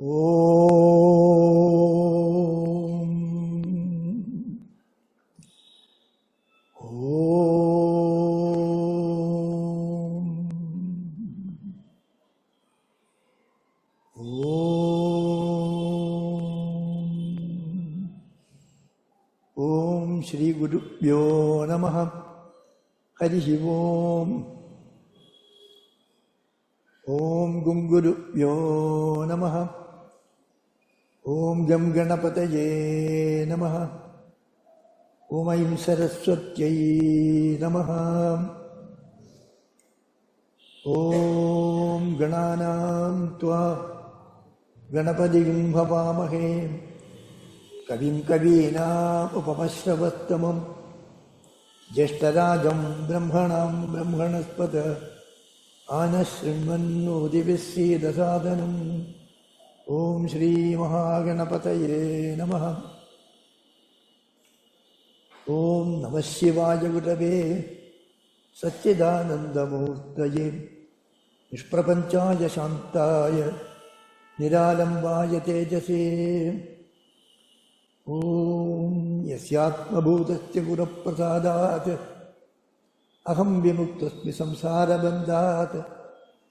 Om. Om. Om. Om Shri Gurubhyo Namaha. Harihi Om. Om Gum Gurubhyo Namaha. Om Gam Ganapataye Namaha. Om Aim Saraswatyai Namaha. Om Gananam Tva Ganapadigam Bhavamahe Kavim Kavinam Upamashravattamam Jeshtarajam Brahmanam Brahmanaspata Anashrimannodivisida sadhanam. Om Shri Mahaganapataye Namaha. Om Namah Shivaya Gurave Satchidanandamurtaye Nishprapanchaya Shantaya Niralambaya Tejase. Om Yasyatma Bhutasya Guraprasadat Aham Vimuktasmi Samsara Bandhat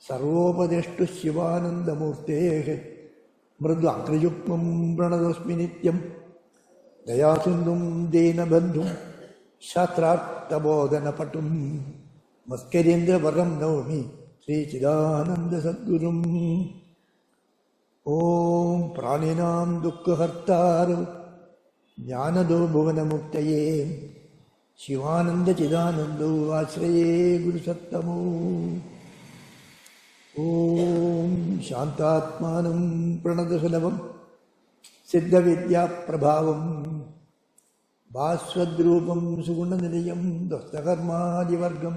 Sarvopadeshtu Shivanandamurtehe Mradu Akrayukmam Pranadosmi Nityam Dayasundum Dena Bandhum Shastrartha Bodhana Patum Maskerindra Varam Navami Sri Chidananda Sadgurum. Om Praninam Dukkha Hartaru Jnanado Bhuvana Muktaye Shivananda Chidanando Ashraye Guru Sattamo. Om Shantatmanam Pranadasalabam Siddha Vidya Prabhavam Bhaswadrupam Sugunanidayam Dostakarma Divargam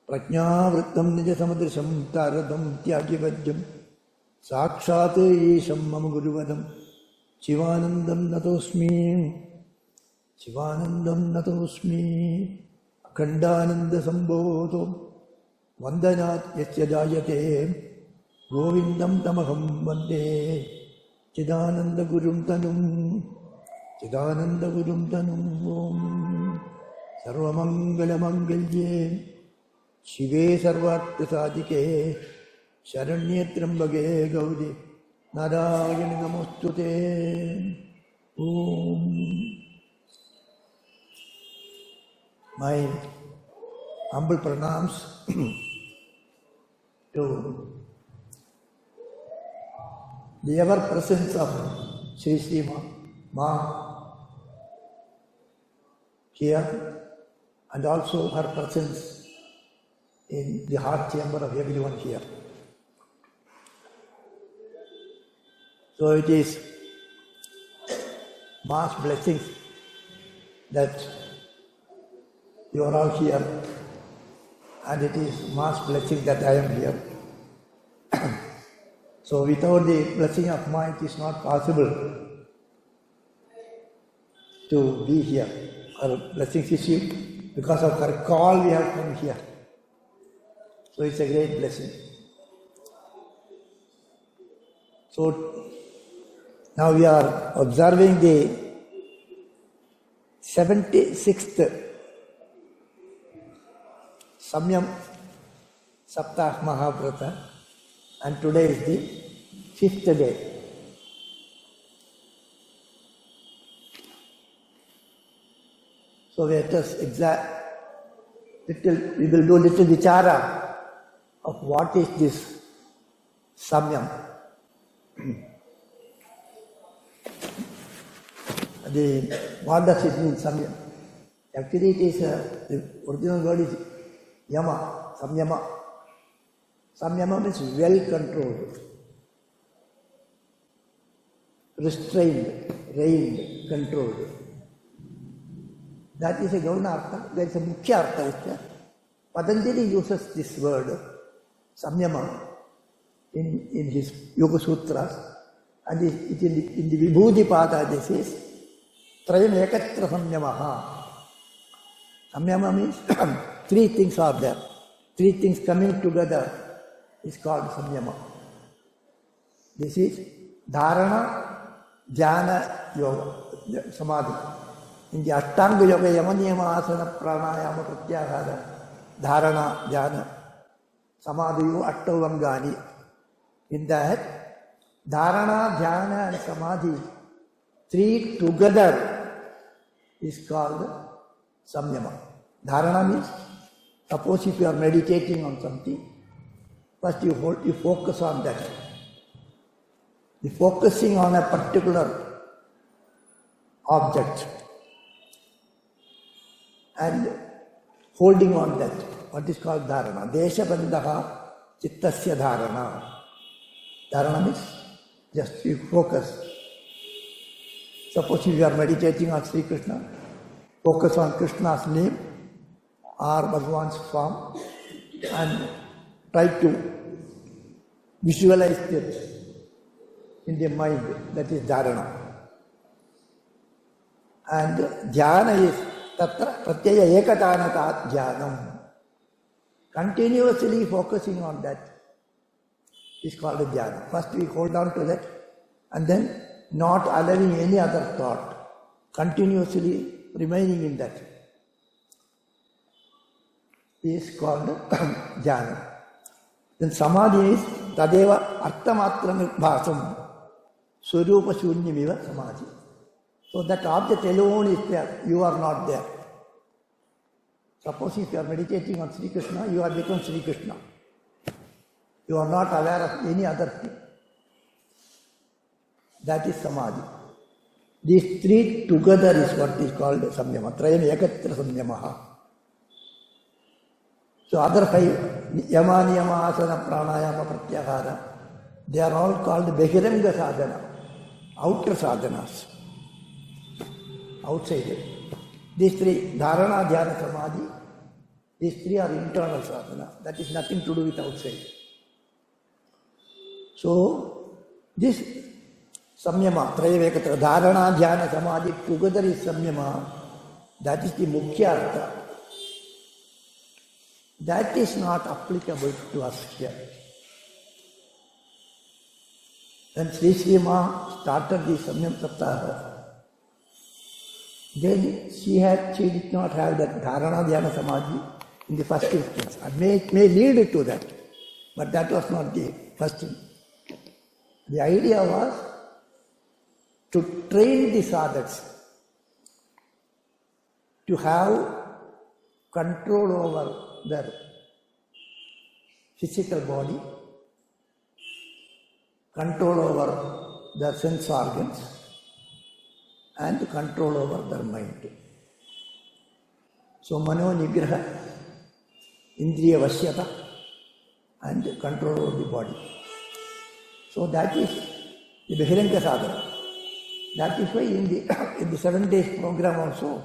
Prajnavrittam Nijasamadrisam Taradam Tyagivajjam Sakshat Isham Mama Guruvadam Shivanandam Natosmi Shivanandam Natosmi Akhandananda Sambodho Vandanat Yasya Jayate Govindam Tamaham Vande Chidananda Gurum Tanum Chidananda Gurum Tanum. Om Sarvamangala Mangalye Shive Sarvartha Sadike Sharanye Trambage Gauri Narayani Namostute. Om. My humble pranams to the ever presence of Sri Sri Ma here, and also her presence in the heart chamber of everyone here. So it is Ma's blessings that you are all here, and it is Ma's blessing that I am here. So without the blessing of Ma, it is not possible to be here. Her blessings is you. Because of her call, we have come here. So it's a great blessing. So now we are observing the 76th Samyam Saptah Mahavrata, and today is the 5th day. So let us we will do little vichara of what is this Samyam. What does it mean, Samyam? Actually it is, the original word is yama, samyama. Samyama means well controlled, restrained, reined, controlled. That is a Gauna Artha. There is a Mukhya Artha. Patanjali uses this word, samyama, in his Yoga Sutras, and it in the Vibhuti Pada this is Trayam Ekatra Samyamaha. Samyama means three things are there. Three things coming together is called samyama. This is Dharana, Jnana, Yoga, Samadhi. In the Ashtanga Yoga, Yama, Niyama, Asana, Pranayama, Pratyahara, Dharana, Jnana, Samadhi, Attavangani. In that, Dharana, Jnana and Samadhi, three together is called samyama. Dharana means, suppose if you are meditating on something, first you focus on that. The focusing on a particular object and holding on that, what is called dharana. Desha bandhaha chittasya dharana. Dharana means just you focus. Suppose if you are meditating on Sri Krishna, focus on Krishna's name or Bhagavan's form and try to visualize it in the mind. That is dharana. And jnana is tatra pratyaya ekatanata jnanam. Continuously focusing on that is called a jnana. First we hold on to that and then not allowing any other thought, continuously remaining in that is called jnana. Then samadhi is tadeva arthamatra bhasam swarupa shunyamiva samadhi. So that object alone is there, you are not there. Suppose if you are meditating on Sri Krishna, you have become Sri Krishna. You are not aware of any other thing. That is samadhi. These three together is what is called samyama. Trayam ekatra samyamaha. So other five, yama, niyama, asana, pranayama, pratyahara, they are all called behiranga sadhana, outer sadhanas, outside. These three, dharana, dhyana, samadhi, these three are internal sadhana. That is nothing to do with outside. So this samyama, trayavekatra, dharana, dhyana, samadhi together is samyama. That is the mukhya artha. That is not applicable to us here. When Sri Ma started the Samyam Saptah, then she did not have that dharana, dhyana, samadhi in the first instance. And may lead to that, but that was not the first thing. The idea was to train the sadhaks to have control over their physical body, control over their sense organs, and control over their mind. So mano nigraha, indriya vashyata, and control over the body. So that is the Behiranga sadhana. That is why in the 7 days program also,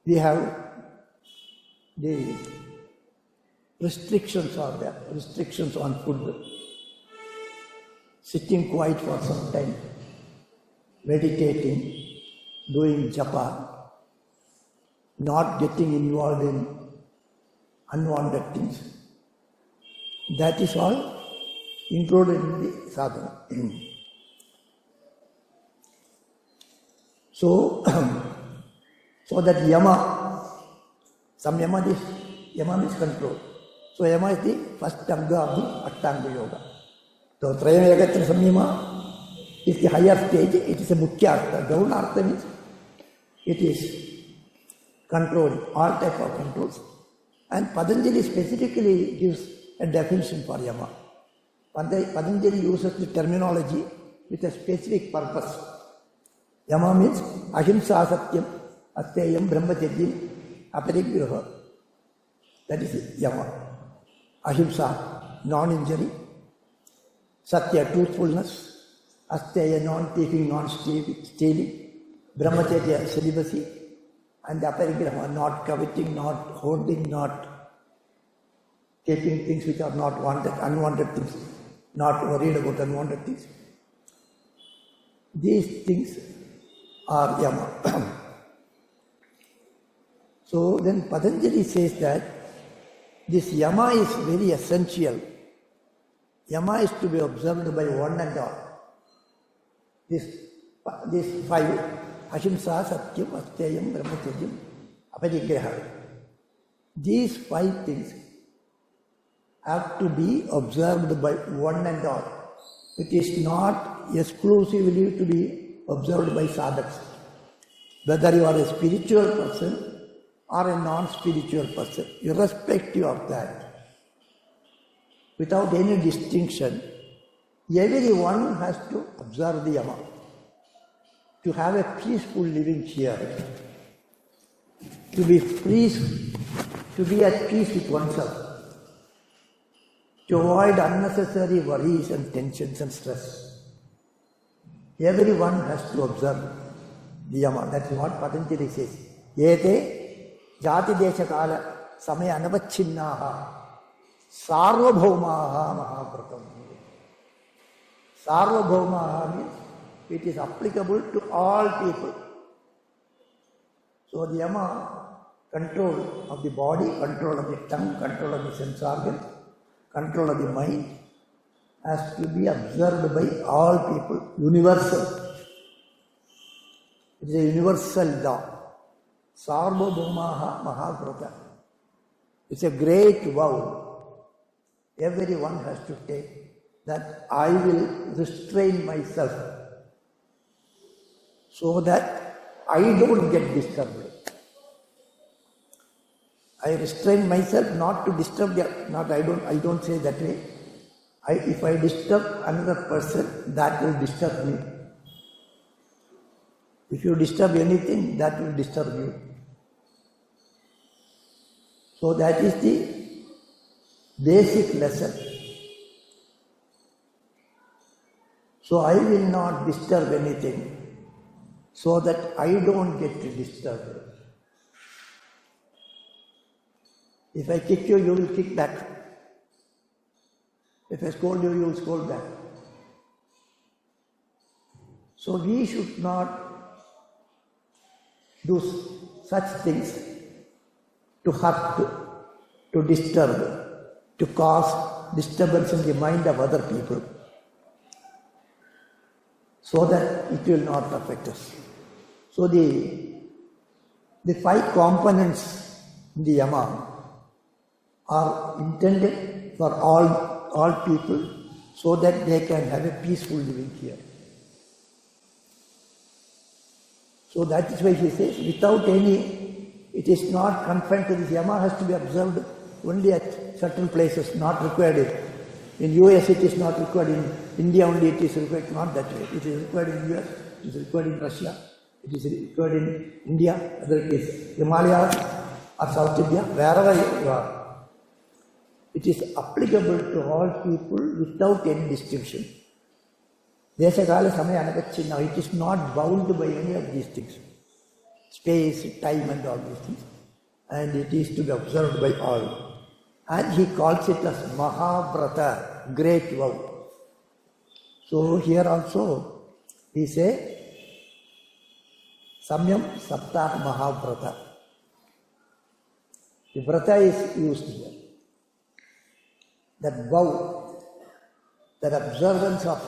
we have the restrictions are there, restrictions on food, sitting quiet for some time, meditating, doing japa, not getting involved in unwanted things. That is all included in the sadhana. So that yama, samyama is, yama means control. So yama is the first anga of the Ashtanga Yoga. So trayam ekatra samyama is the higher stage, it is a mukhya artha. Gauna artha means it is controlling, all type of controls. And Patanjali specifically gives a definition for yama. Patanjali uses the terminology with a specific purpose. Yama means ahimsa satyam, asteyam, brahmacharyam, aparigraha. That is yama. Ahimsa, non-injury. Satya, truthfulness. Asteya, non-thieving, non-stealing. Brahmacharya, celibacy. And aparigraha, not coveting, not hoarding, not taking things which are not wanted, unwanted things, not worried about unwanted things. These things are yama. So then Patanjali says that this yama is very essential. Yama is to be observed by one and all. these five, ahimsa, satyam, asteyam, brahmacharyam, aparigraha. These five things have to be observed by one and all. It is not exclusively to be observed by sadhaks. Whether you are a spiritual person or a non-spiritual person, irrespective of that, without any distinction, everyone has to observe the yama. To have a peaceful living here, to be at peace with oneself, to avoid unnecessary worries and tensions and stress. Everyone has to observe the yama. That's what Patanjali says. Yete jati desha kala samaya anavachinnaha sarvabhaumaha mahavratam. Sarvabhaumaha means it is applicable to all people. So the yama, control of the body, control of the tongue, control of the sense organ, control of the mind, has to be observed by all people, universal. It is a universal law. Sarvabhaumaha mahavrata. It's a great vow. Everyone has to take that I will restrain myself so that I don't get disturbed. I restrain myself not to disturb I don't say that way. If I disturb another person, that will disturb me. If you disturb anything, that will disturb you. So that is the basic lesson. So I will not disturb anything so that I don't get disturbed. If I kick you, you will kick back. If I scold you, you will scold back. So we should not do such things to hurt, to disturb, to cause disturbance in the mind of other people, so that it will not affect us. So the five components in the yama are intended for all people so that they can have a peaceful living here. So that is why he says, without any, it is not confined to this. Yama has to be observed only at certain places, not required. In US it is not required, in India only it is required, not that way. It is required in US, it is required in Russia, it is required in India, whether it is Himalayas or South India, wherever you are. It is applicable to all people without any distinction. Desakala samaya anavachinna. It is not bound by any of these things. Space, time and all these things. And it is to be observed by all. And he calls it as Mahavrata, great vow. So here also he says, Samyam Saptah Mahavrata. The vrata is used here. That vow, that observance of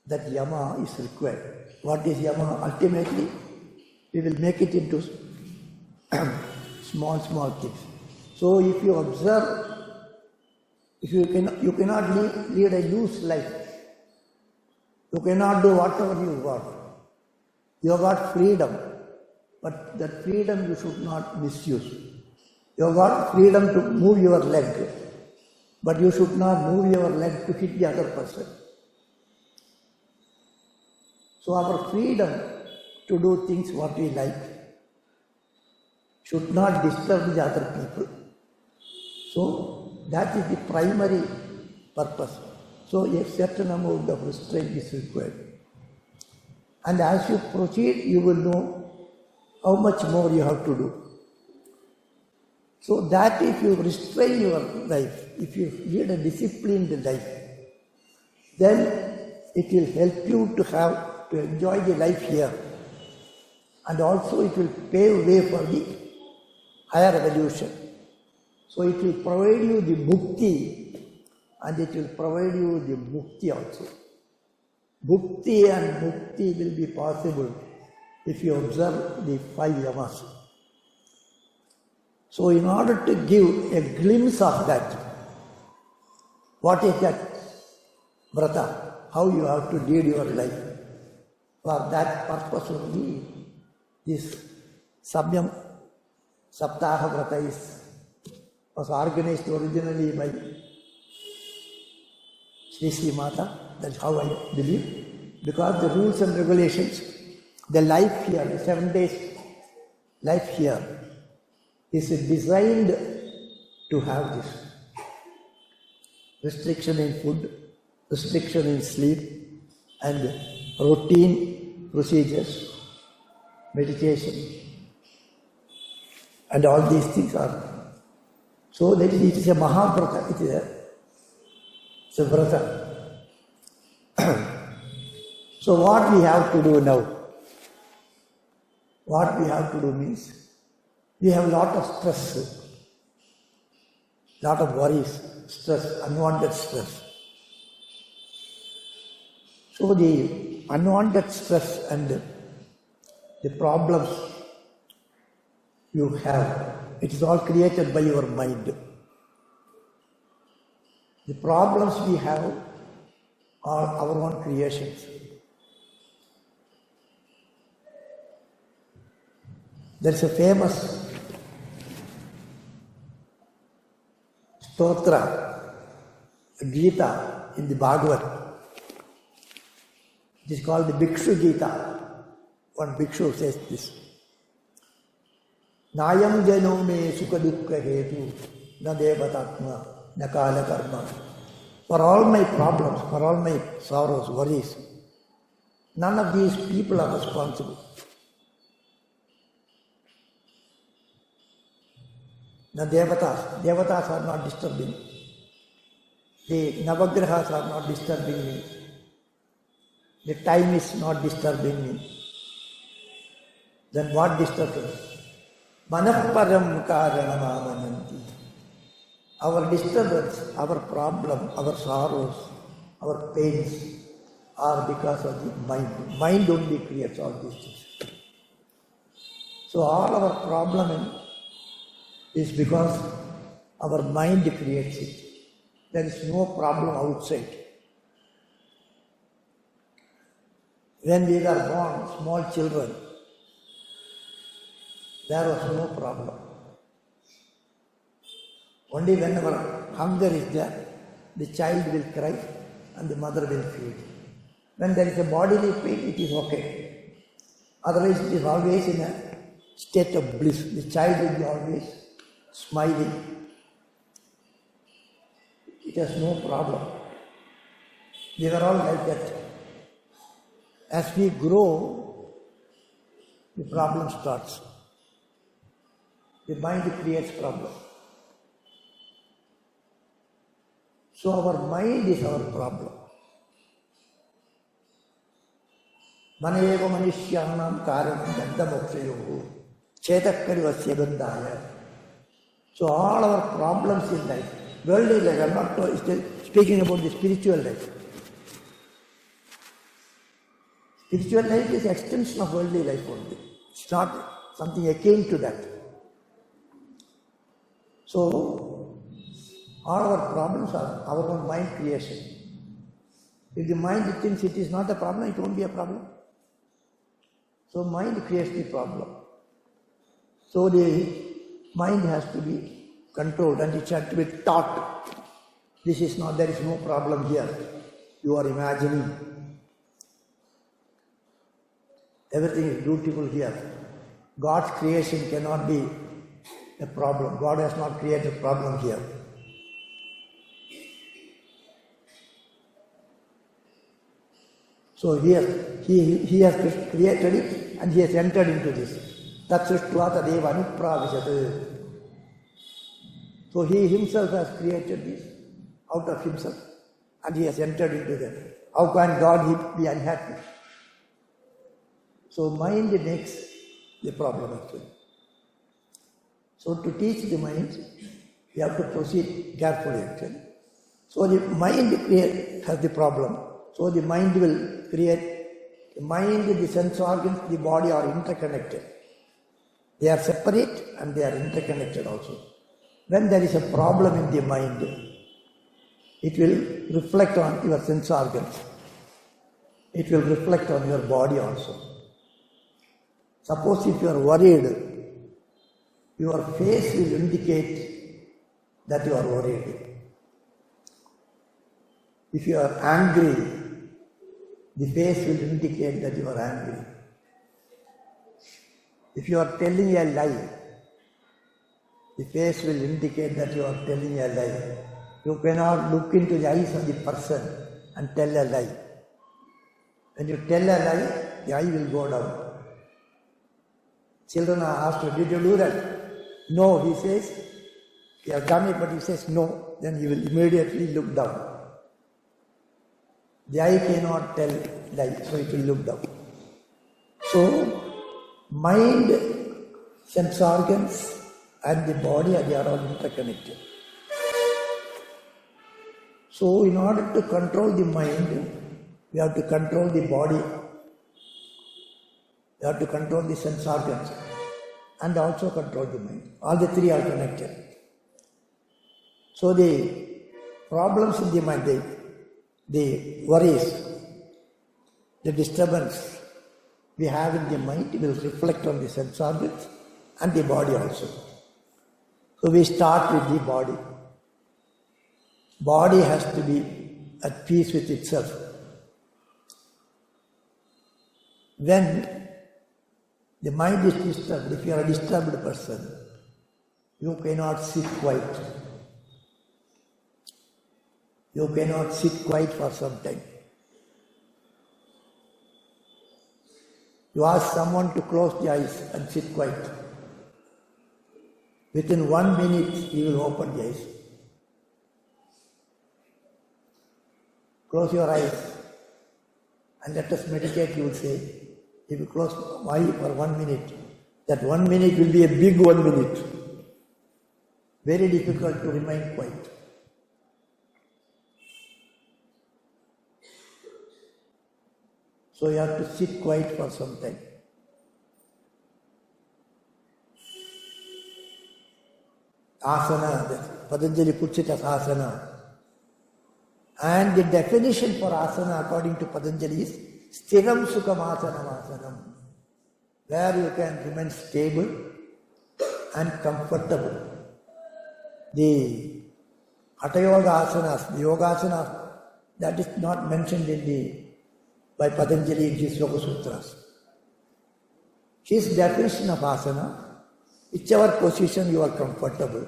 that yama is required. What is yama? Ultimately, we will make it into small things. So if you observe, if you cannot lead a loose life. You cannot do whatever you want. You have got freedom, but that freedom you should not misuse. You have got freedom to move your leg, but you should not move your leg to hit the other person. So our freedom to do things what we like should not disturb the other people. So that is the primary purpose. So a certain amount of restraint is required. And as you proceed, you will know how much more you have to do. So that if you restrain your life, if you lead a disciplined life, then it will help you to enjoy the life here. And also it will pave way for the higher evolution. So it will provide you the mukti and it will provide you the mukti also. Bhukti and mukti will be possible if you observe the 5 yamas. So in order to give a glimpse of that, what is that vrata? How you have to lead your life. For that purpose only, this Samyam Saptah vrata was organized originally by Sri Mata. That's how I believe. Because the rules and regulations, the life here, the 7 days life here is designed to have this. Restriction in food, restriction in sleep, and routine procedures, meditation, and all these things are. So that it is a Mahavrata, it's a vrata. So what we have to do now? What we have to do means, we have a lot of stress, lot of worries, stress, unwanted stress. So the unwanted stress and the problems you have, it is all created by your mind. The problems we have are our own creations. There is a famous stotra, Gita in the Bhagavad. It is called the Bhikshu Gita. One Bhikshu says this. Nayam jano me sukha dukkha hetu na devatatma na kala karma. For all my problems, for all my sorrows, worries, none of these people are responsible. The devatas are not disturbing. The navagrahas are not disturbing me. The time is not disturbing me. Then what disturbs us? Manapparam karanam amananti. Our disturbance, our problem, our sorrows, our pains are because of the mind. Mind only creates all these things. So all our problem is because our mind creates it. There is no problem outside. When we were born, small children, there was no problem. Only whenever hunger is there, the child will cry and the mother will feed. When there is a bodily pain, it is okay. Otherwise, it is always in a state of bliss. The child will be always smiling. It has no problem. We were all like that. As we grow, the problem starts. The mind creates problem. So our mind is our problem. Manayeva manishyanam karanam dandamokshayohu chetakkarivasya bandhaya. So all our problems in life, worldly life, I am not still speaking about the spiritual life. Spiritual life is extension of worldly life only. It's not something akin to that. So, all our problems are our own mind creation. If the mind thinks it is not a problem, it won't be a problem. So, mind creates the problem. So, the mind has to be controlled and it has to be taught. This is not, there is no problem here. You are imagining. Everything is beautiful here. God's creation cannot be a problem. God has not created a problem here. So he has created it and he has entered into this. Tatsrishtva tadeva anupravishat. So he himself has created this out of himself and he has entered into that. How can God be unhappy? So mind makes the problem actually. So to teach the mind, we have to proceed carefully actually. So the mind has the problem. So the mind will create, the mind, the sense organs, the body are interconnected. They are separate and they are interconnected also. When there is a problem in the mind, it will reflect on your sense organs. It will reflect on your body also. Suppose if you are worried, your face will indicate that you are worried. If you are angry, the face will indicate that you are angry. If you are telling a lie, the face will indicate that you are telling a lie. You cannot look into the eyes of the person and tell a lie. When you tell a lie, the eye will go down. Children are asked, did you do that? No, he says, he has done it, but he says no. Then he will immediately look down. The eye cannot tell lie, so it will look down. So, mind, sense organs, and the body, they are all interconnected. So, in order to control the mind, we have to control the body, we have to control the sense organs, and also control the mind. All the three are connected. So, the problems in the mind, the worries, the disturbance we have in the mind will reflect on the sense organs and the body also. So we start with the body. Body has to be at peace with itself. When the mind is disturbed, if you are a disturbed person, you cannot sit quiet. You cannot sit quiet for some time. You ask someone to close the eyes and sit quiet. Within 1 minute, he will open the eyes. Close your eyes and let us meditate, you will say. If you close my eye for 1 minute, that 1 minute will be a big 1 minute. Very difficult to remain quiet. So you have to sit quiet for some time. Asana, Patanjali puts it as asana. And the definition for asana according to Patanjali is stiram sukham asanam, where you can remain stable and comfortable. The Hatha Yoga asanas, the Yoga asanas, that is not mentioned by Patanjali in his Yoga Sutras. His definition of asana, whichever position you are comfortable,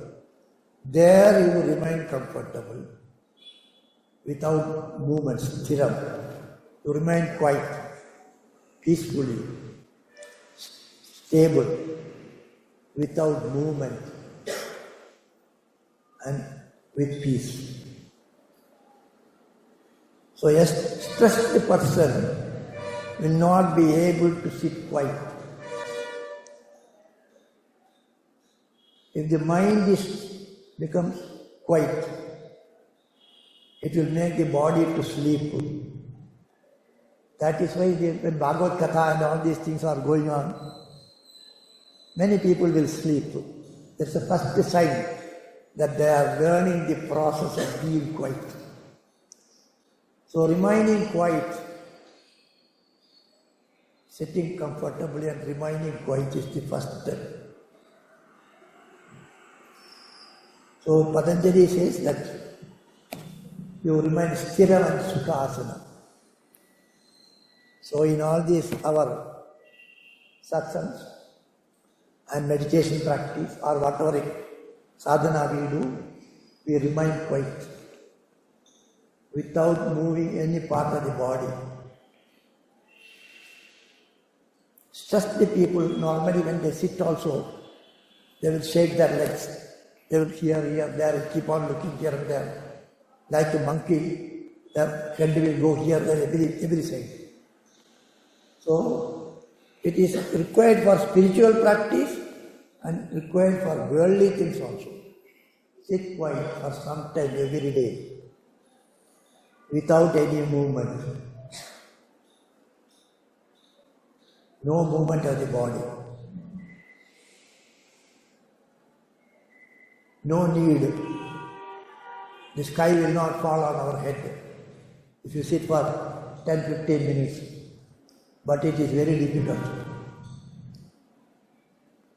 there you will remain comfortable without movements, stiram. You remain quiet, peacefully, stable, without movement, and with peace. So a stressed person will not be able to sit quiet. If the mind becomes quiet, it will make the body to sleep. That is why when Bhagavad Katha and all these things are going on, many people will sleep. That's the first sign that they are learning the process of being quiet. So remaining quiet, sitting comfortably and remaining quiet is the first step. So Patanjali says that you remain stira and sukha asana. So in all these our satsangs and meditation practice or whatever sadhana we do, we remain quiet without moving any part of the body. Stressed people, normally when they sit also, they will shake their legs. They will here, there, and keep on looking here and there. Like a monkey, their head will go here, there, every side. So, it is required for spiritual practice and required for worldly things also. Sit quiet for some time every day. without any movement. No movement of the body. No need. The sky will not fall on our head if you sit for 10-15 minutes. But it is very difficult.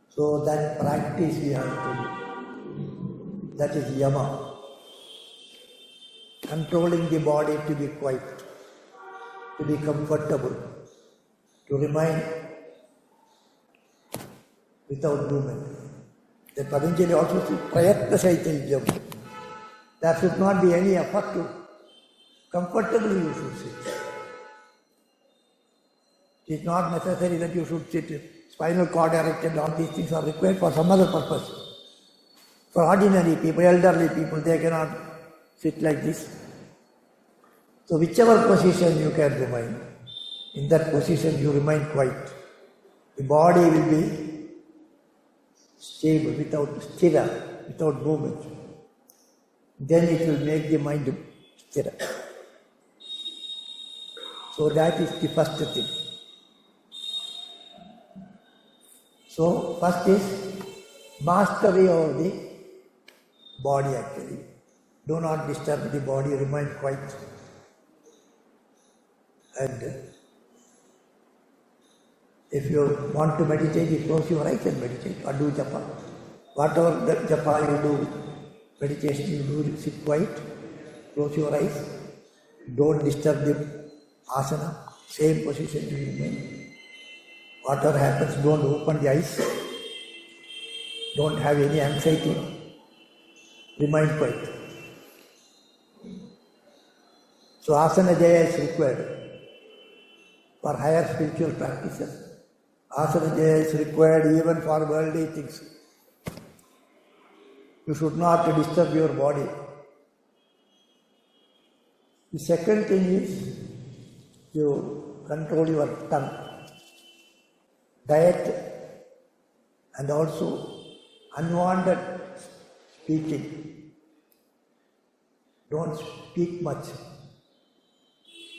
So that practice we have to do. That is yama. Controlling the body to be quiet, to be comfortable, to remain without movement. The Patanjali also says, prayatna saitiljam. There should not be any effort to comfortably you should sit. It is not necessary that you should sit spinal cord erected, all these things are required for some other purpose. For ordinary people, elderly people, they cannot sit like this. So whichever position you can remain, in that position you remain quiet. The body will be stable, without movement. Then it will make the mind stira. So that is the first thing. So first is mastery of the body actually. Do not disturb the body, remain quiet. And if you want to meditate, you close your eyes and meditate or do japa. Whatever the japa you do, meditation you do, sit quiet, close your eyes, don't disturb the asana, same position you remain. Whatever happens, don't open the eyes, don't have any anxiety, remain quiet. So asana jaya is required for higher spiritual practices. Asana jaya is required even for worldly things. You should not disturb your body. The second thing is you control your tongue, diet, and also unwanted speaking. Don't speak much.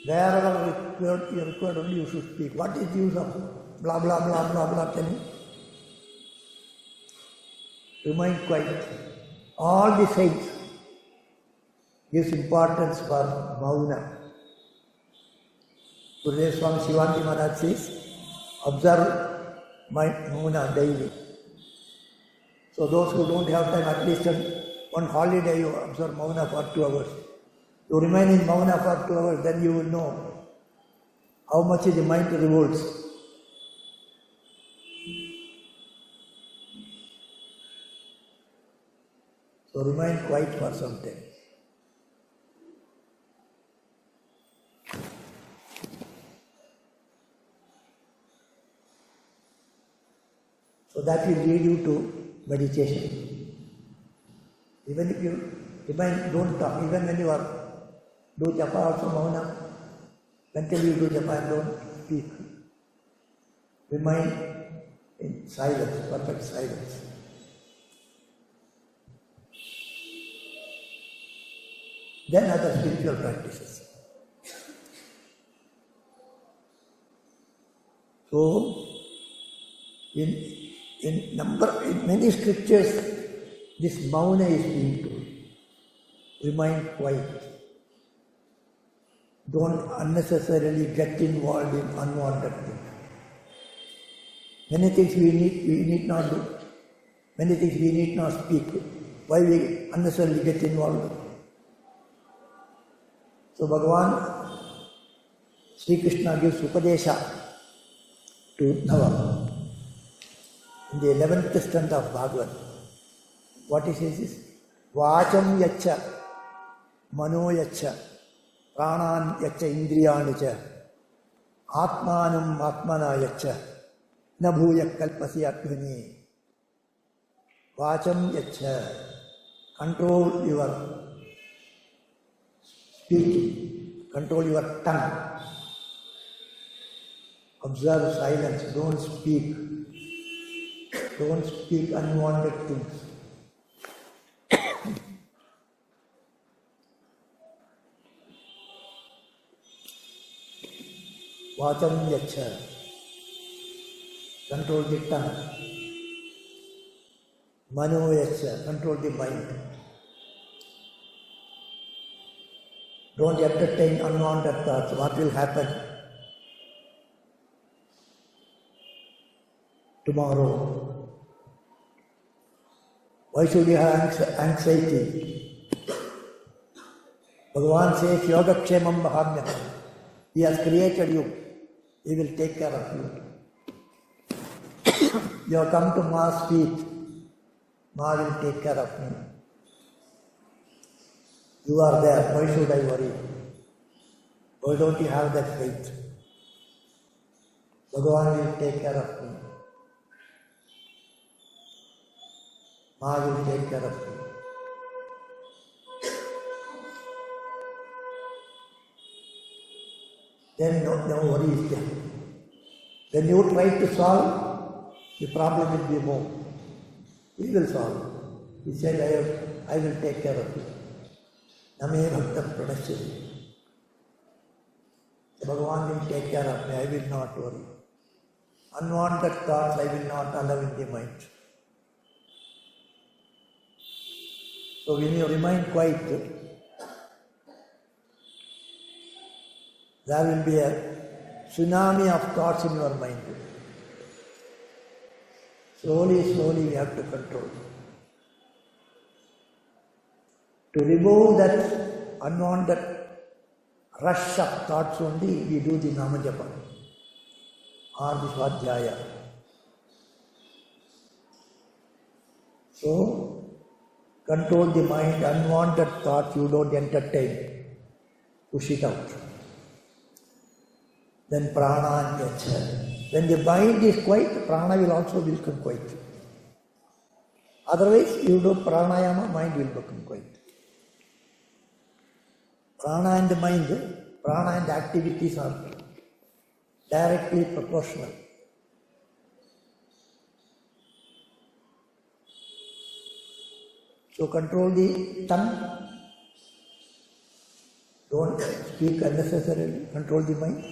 Wherever you are required, only you should speak. What is the use of blah blah blah blah blah telling? Remain quiet. All the saints gives importance for mauna. Gurudev Swami Shivanti Maharaj says, observe my mauna daily. So those who don't have time, at least on one holiday you observe mauna for 2 hours. You remain in mauna for 2 hours, then you will know how much the mind revolts. So remain quiet for some time. So that will lead you to meditation. Even if you remain, don't talk, even when you are do japa also mauna, mentally you do japa and don't speak. Remain in silence, perfect silence. Then other spiritual practices. So, in many scriptures, this mauna is being told. Remain quiet. Don't unnecessarily get involved in unwanted things. Many things we need not do. Many things we need not speak. Why we unnecessarily get involved? So Bhagavan, Sri Krishna gives Upadesha to Uddhava in the 11th stanza of Bhagavad. What he says is, Vacham yacha, Mano yacha, Pranan yacha indriyanicha, Atmanam atmana yacha, Nabhuya kalpasi atmani. Vacham yacha, control your speaking, control your tongue. Observe silence, don't speak. Don't speak unwanted things. Vacham yacha. Control the tongue. Mano yacha. Control the mind. Don't entertain unwanted thoughts. What will happen tomorrow? Why should you have anxiety? Bhagavan says, Yogakshemam Mahamyam. He has created you. He will take care of you. You have come to Ma's feet. Ma will take care of me. You are there. Why should I worry? Why don't you have that faith? Bhagavan will take care of me. Ma will take care of me. Then no worry is there. When you try to solve, the problem will be more. He will solve. He said, I will take care of you. Name Bhaktam Pranashiri. Bhagavan will take care of me. I will not worry. Unwanted thoughts I will not allow in the mind. So when you remain quiet, there will be a tsunami of thoughts in your mind. Slowly we have to control. To remove that unwanted rush of thoughts only, we do the Nama Japa or the Svadhyaya. So, control the mind, unwanted thoughts you don't entertain. Push it out. Then prana yacha. When the mind is quiet, prana will also become quiet. Otherwise, you do pranayama, mind will become quiet. Prana and the mind, prana and the activities are directly proportional. So control the tongue, don't speak unnecessarily, control the mind,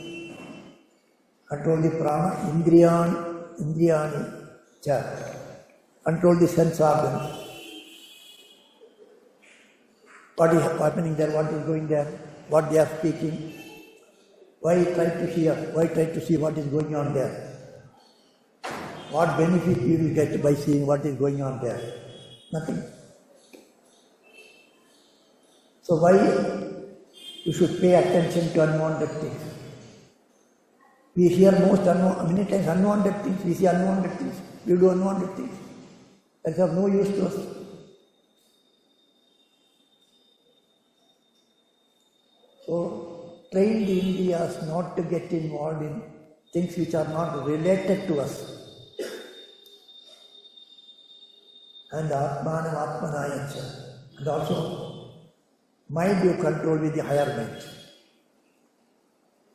control the prana, indriyani cha, control the sense organs. What is happening there, what is going there, what they are speaking, why try to hear, why try to see what is going on there, what benefit you will get by seeing what is going on there, nothing. So why you should pay attention to unwanted things? We hear many times unwanted things, we see unwanted things, we do unwanted things. That's of no use to us. So train the Indriyas not to get involved in things which are not related to us. And Atmanamayacha. And also mind you control with the higher mind.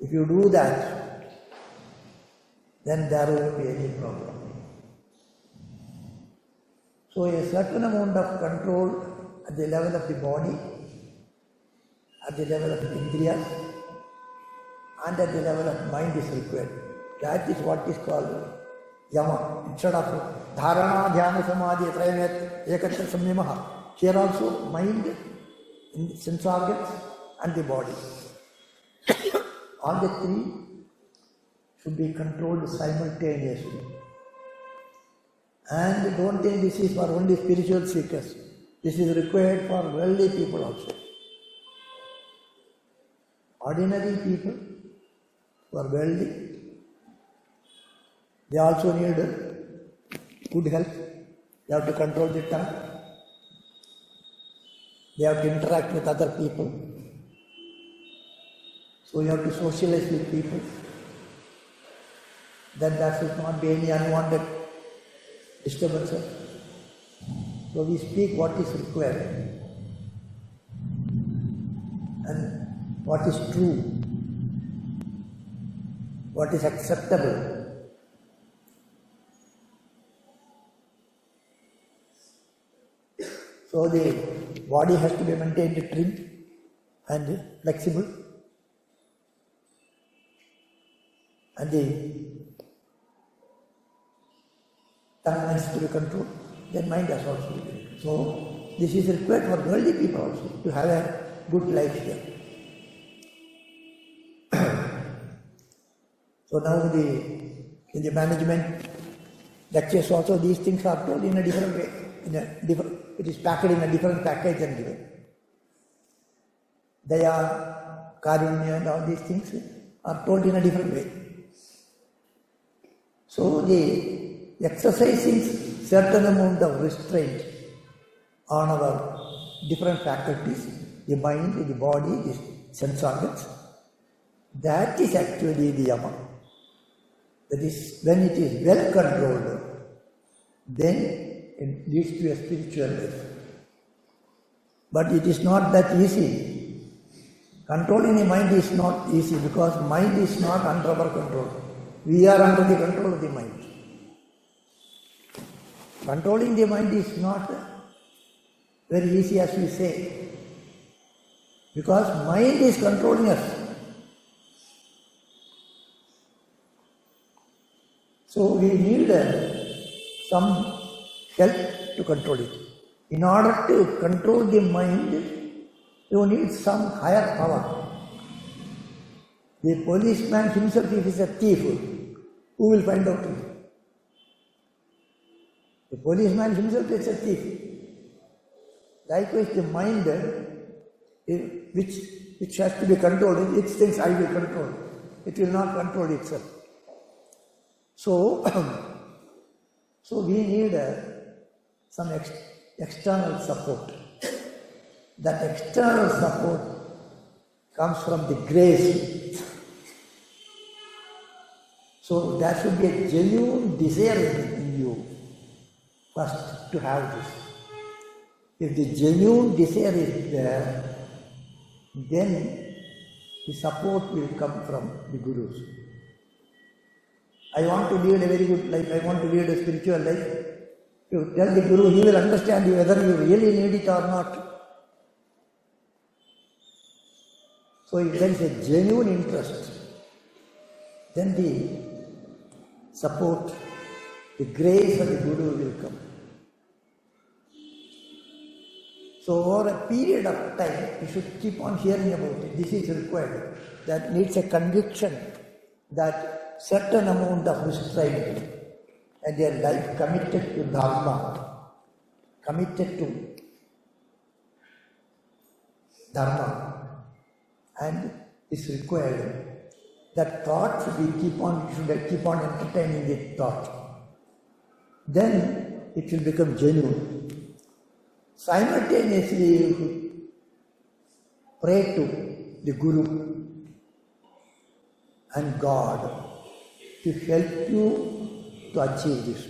If you do that, then there won't be any problem. So a certain amount of control at the level of the body, at the level of the indriyas, and at the level of mind is required. That is what is called yama. Instead of dharana, dhyana, samadhi, trayamet, ekatra, samyama. Here also mind, sense organs and the body. All the three should be controlled simultaneously. And don't think this is for only spiritual seekers. This is required for worldly people also. Ordinary people who are wealthy, they also need good health. They have to control the tongue. They have to interact with other people. So you have to socialize with people. Then there should not be any unwanted disturbances. So we speak what is required and what is true, what is acceptable. So the body has to be maintained trim and flexible. and the tongue has to be controlled, then mind has also to be controlled. So this is required for worldly people also, to have a good life here. So now in the management lectures also these things are told in a different way. It is packed in a different package and given. Daya, Karunya and all these things are told in a different way. So the exercising certain amount of restraint on our different faculties, the mind, the body, the sense organs, that is actually the yama. That is, when it is well controlled, then it leads to a spiritual life. But it is not that easy. Controlling the mind is not easy because mind is not under our control. We are under the control of the mind. Controlling the mind is not very easy as we say, because mind is controlling us. So we need some help to control it. In order to control the mind, you need some higher power. The policeman himself, if he is a thief, who will find out him? The policeman himself is a thief. Likewise, the mind, which has to be controlled, it thinks I will control. It will not control itself. So we need some external support. That external support comes from the grace. So there should be a genuine desire in you first to have this. If the genuine desire is there, then the support will come from the Gurus. I want to lead a very good life, I want to lead a spiritual life. You tell the Guru, he will understand you whether you really need it or not. So if there is a genuine interest, then the support, the grace of the Guru will come. So over a period of time, you should keep on hearing about it. This is required. That needs a conviction that certain amount of restraint and their life committed to dharma, and is required. That thought should keep on entertaining the thought. Then it will become genuine. Simultaneously, you should pray to the Guru and God to help you to achieve this.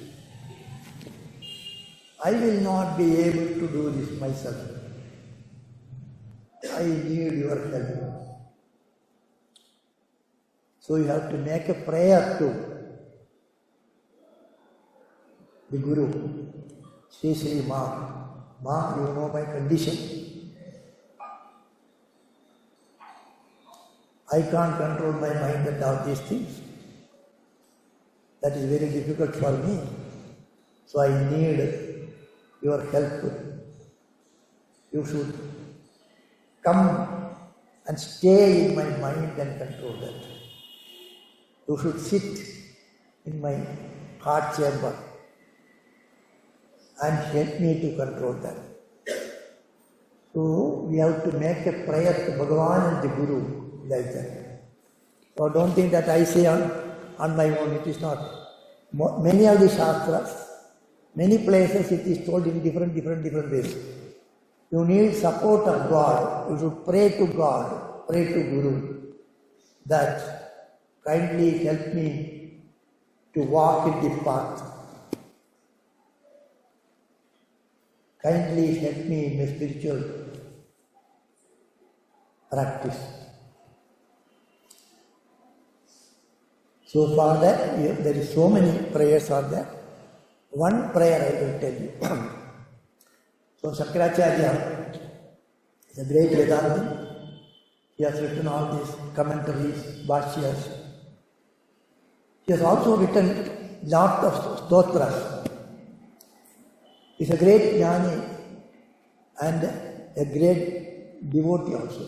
I will not be able to do this myself. I need your help. So you have to make a prayer to the Guru. Sri Ma, you know my condition. I can't control my mind and all these things. That is very difficult for me. So I need your help. You should come and stay in my mind and control that. You should sit in my heart chamber and help me to control that. So we have to make a prayer to Bhagavan and the Guru like that. So don't think that I say on my own, it is not. Many of the Shastras, many places it is told in different ways. You need support of God. You should pray to God, pray to Guru, that kindly help me to walk in the path. Kindly help me in my spiritual practice. So for that, there is so many prayers are there. One prayer I will tell you. So Shankaracharya is a great Vedantin. He has written all these commentaries, bhashyas. He has also written lot of stotras. He is a great jnani and a great devotee also.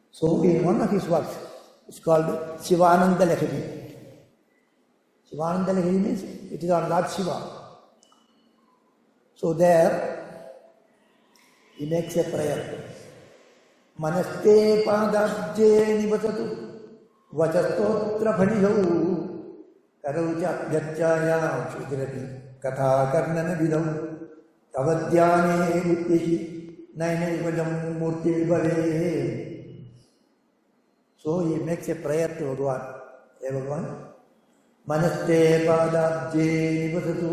So in one of his works, it's called Shivananda Lahari. Shivananda Lahari means it is on Lord Shiva. So there, he makes a prayer. Manaste padabje nivasatu vachastotra bhanihau karaucha vyachayam shudirapi katha karnana vidau tavadhyane buddhihi nainayvajam murti vibhave. So he makes a prayer to Bhagavan. Hey Bhagavan, Manaste padabje nivasatu.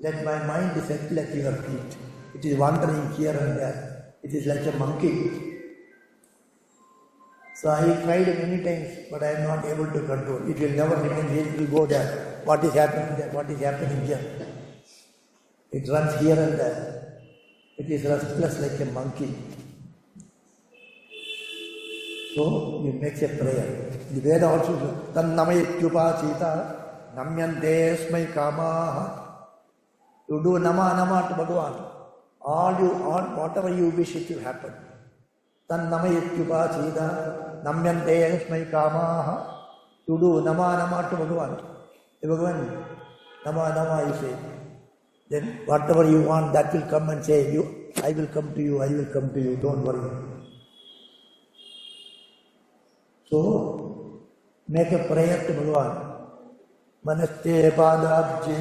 Let my mind settle at your feet. It is wandering here and there. It is like a monkey. So I tried many times, but I am not able to control. It will never remain here. It will go there. What is happening there? What is happening here? It runs here and there. It is restless like a monkey. So he makes a prayer. The Veda also says, Anandamayi upasita namyante smai kamaha. You do nama to Bhagavan. Whatever you wish, it will happen. Anandamayi upasita namyante smai kamaha. You do nama to Bhagavan. Hey Bhagavan, nama you say. Then whatever you want, that will come and say, I will come to you, I will come to you, don't worry. So, make a prayer to Bhagavan. Manaste padabje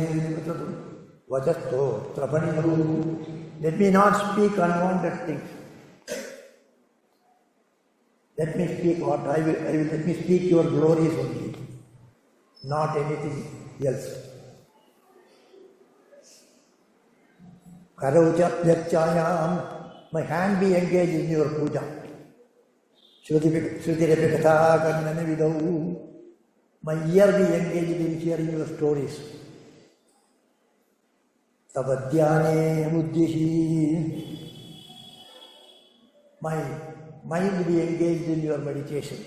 vajasto trapanihu. Let me not speak unwanted things. Let me speak what I will let me speak your glories only, not anything else. Karaucha vyachayam. My hand be engaged in your puja. Shrutirapikatha karnana vidau. My ear be engaged in hearing your stories. Tavadhyane buddhihi. My mind be engaged in your meditation.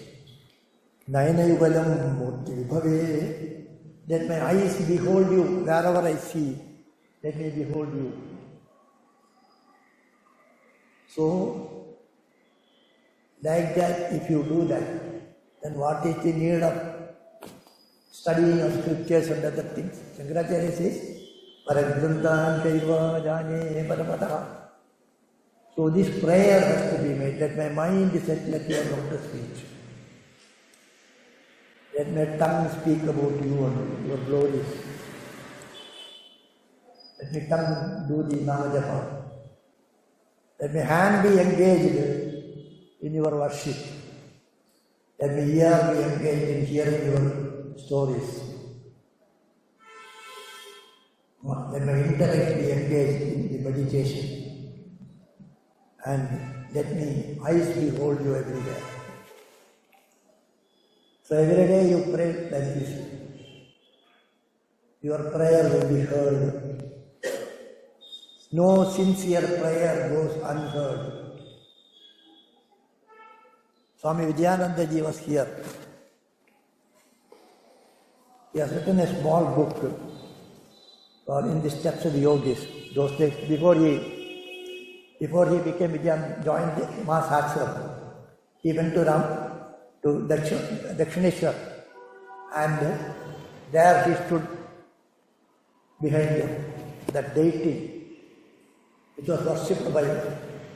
Nainayugalam murti vibhave. Let my eyes behold you wherever I see. Let me behold you. So, like that, if you do that, then what is the need of studying of scriptures and other things? Shankaracharya says, Paragrantan kaiva jane parapataha. So this prayer has to be made. Let my mind settle at your lotus feet. Let my tongue speak about you and your glories. Let my tongue do the namajapa. Let my hand be engaged in your worship. Let my ear be engaged in hearing your stories. Let my intellect be engaged in the meditation. And let me eyes behold you everywhere. So every day you pray like this. Your prayer will be heard. No sincere prayer goes unheard. Swami Vijayanandaji was here. He has written a small book called In the Steps of the Yogis. Those days, before he became Vijayan, joined the mass Ashram, he went to Dakshineshwar, and there he stood behind that deity which was worshipped by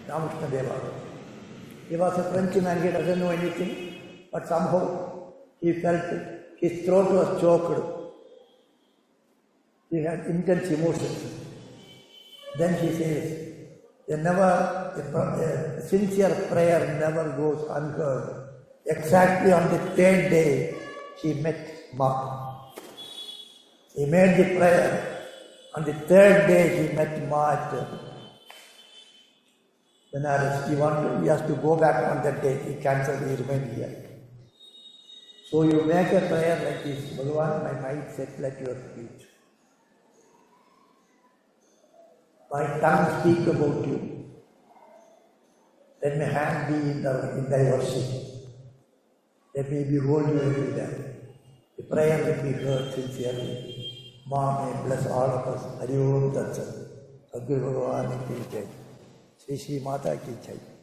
Ramakrishna Deva. He was a French man, he doesn't know anything, but somehow he felt his throat was choked. He had intense emotions. Then he says, a sincere prayer never goes unheard. Exactly on the third day, he met Ma. He made the prayer. On the third day, he met Ma at Benares. He has to go back on that day. He cancelled, he remained here. So you make a prayer like this, Bhagavan, my mind settle at your feet. My tongue speak about you. Let my hand be in thy worship. Let me behold you every day. The prayer will be heard sincerely. Ma may bless all of us. Hari Om Tat Sat. Sadguru Bhagavan ki jai. Shri Shri Mata ki jai.